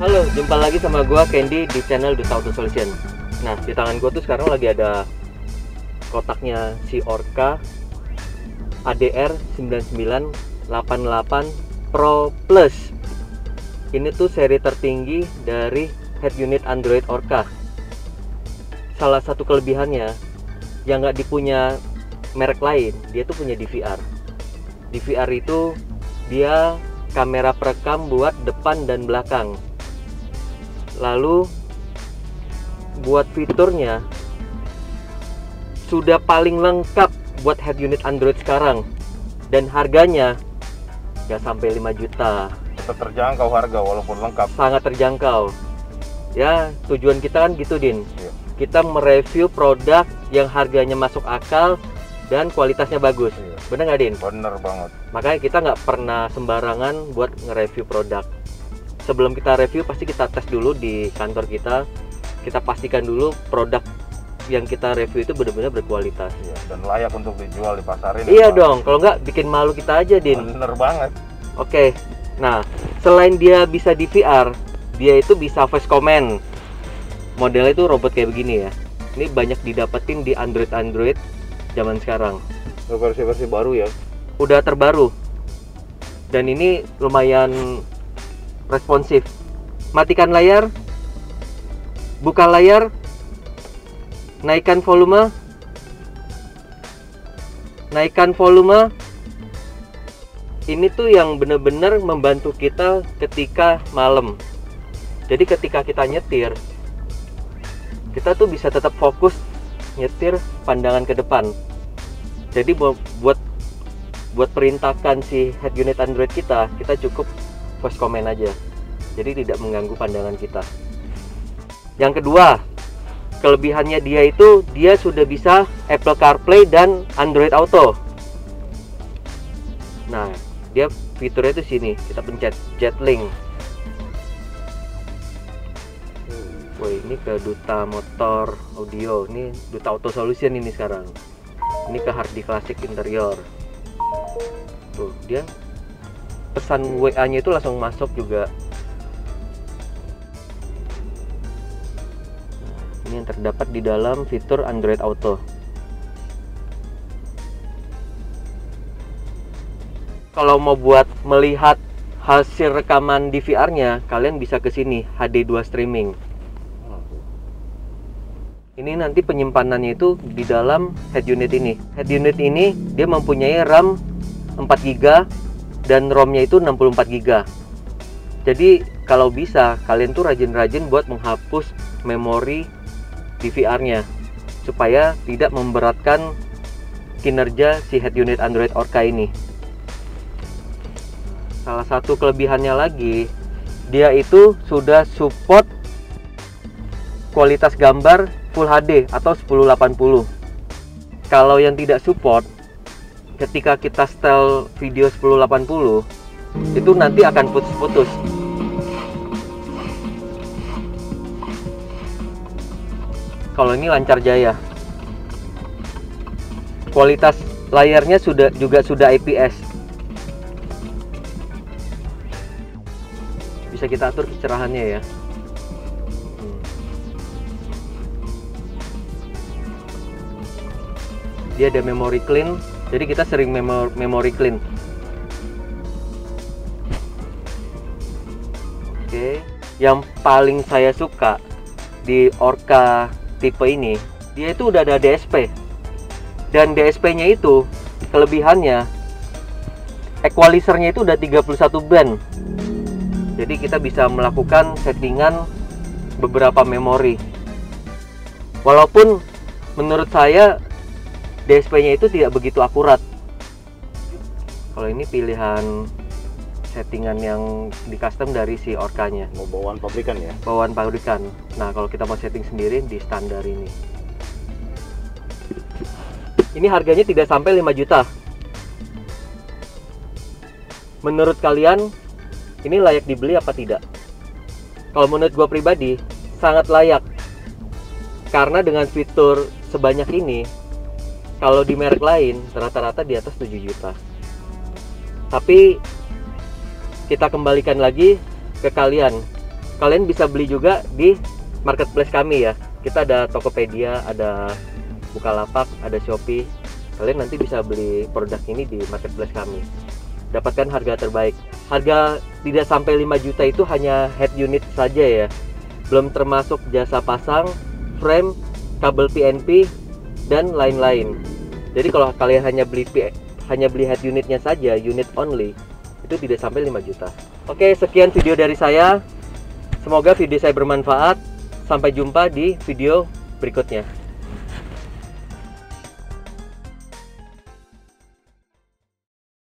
Halo, jumpa lagi sama gua Candy di channel Duta Auto Solution. Nah, di tangan gua tuh sekarang lagi ada kotaknya si Orca ADR 9988 Pro Plus. Ini tuh seri tertinggi dari head unit Android Orca. Salah satu kelebihannya yang nggak dipunya merek lain, dia tuh punya DVR. DVR itu dia kamera perekam buat depan dan belakang. Lalu buat fiturnya sudah paling lengkap buat head unit Android sekarang, dan harganya nggak sampai 5 juta. Tetap terjangkau harga walaupun lengkap. Sangat terjangkau. Ya, tujuan kita kan gitu, Din. Iya. Kita mereview produk yang harganya masuk akal dan kualitasnya bagus. Iya. Bener nggak, Din? Bener banget. Makanya kita nggak pernah sembarangan buat nge-review produk. Sebelum kita review, pasti kita tes dulu di kantor kita. Kita pastikan dulu produk yang kita review itu benar-benar berkualitas. Iya, dan layak untuk dijual di pasarin. Iya dong, kalau nggak bikin malu kita aja, Din. Bener banget. Oke, nah selain dia bisa DVR, dia itu bisa voice command. Modelnya itu robot kayak begini ya. Ini banyak didapetin di Android zaman sekarang. Versi-versi baru ya. Udah terbaru. Dan ini lumayan responsif. Matikan layar, buka layar, naikkan volume, naikkan volume. Ini tuh yang bener-bener membantu kita ketika malam. Jadi ketika kita nyetir, kita tuh bisa tetap fokus nyetir pandangan ke depan. Jadi buat perintahkan si head unit Android kita cukup voice command aja. Jadi tidak mengganggu pandangan kita. Yang kedua, kelebihannya dia sudah bisa Apple CarPlay dan Android Auto. Nah, dia fiturnya itu sini, kita pencet JetLink. Woi, ini ke Duta Motor Audio, ini Duta Auto Solution ini sekarang. Ini ke Hardy Classic Interior. Tuh, dia pesan WA-nya itu langsung masuk juga. Ini yang terdapat di dalam fitur Android Auto. Kalau mau buat melihat hasil rekaman DVR-nya, kalian bisa ke sini, HD2 streaming. Ini nanti penyimpanannya itu di dalam head unit ini. Head unit ini dia mempunyai RAM 4 GB dan ROM-nya itu 64 GB. Jadi kalau bisa kalian tuh rajin-rajin buat menghapus memori DVR-nya supaya tidak memberatkan kinerja si head unit Android Orca ini. Salah satu kelebihannya lagi, dia itu sudah support kualitas gambar Full HD atau 1080. Kalau yang tidak support, ketika kita setel video 1080 itu nanti akan putus-putus. Kalau ini lancar jaya. Kualitas layarnya juga sudah IPS. Bisa kita atur kecerahannya ya. Dia ada memory clean, jadi kita sering memory clean. Oke, yang paling saya suka di Orca tipe ini, dia itu udah ada DSP. Dan DSP-nya itu kelebihannya equalizer-nya itu udah 31 band. Jadi kita bisa melakukan settingan beberapa memori. Walaupun menurut saya DSP-nya itu tidak begitu akurat. Kalau ini pilihan settingan yang di custom dari si Orca-nya. Mau bawaan pabrikan ya? Bawaan pabrikan. Nah, kalau kita mau setting sendiri di standar ini. Ini harganya tidak sampai 5 juta. Menurut kalian, ini layak dibeli apa tidak? Kalau menurut gua pribadi, sangat layak. Karena dengan fitur sebanyak ini, kalau di merek lain rata-rata di atas 7 juta. Tapi kita kembalikan lagi ke kalian. kalian bisa beli juga di marketplace kami ya. Kita ada Tokopedia, ada Bukalapak, ada Shopee. Kalian nanti bisa beli produk ini di marketplace kami. Dapatkan harga terbaik. Harga tidak sampai 5 juta itu hanya head unit saja ya. Belum termasuk jasa pasang, frame, kabel PNP, dan lain-lain. Jadi kalau kalian hanya beli head unitnya saja, unit only, itu tidak sampai 5 juta. Oke, sekian video dari saya. Semoga video saya bermanfaat. Sampai jumpa di video berikutnya.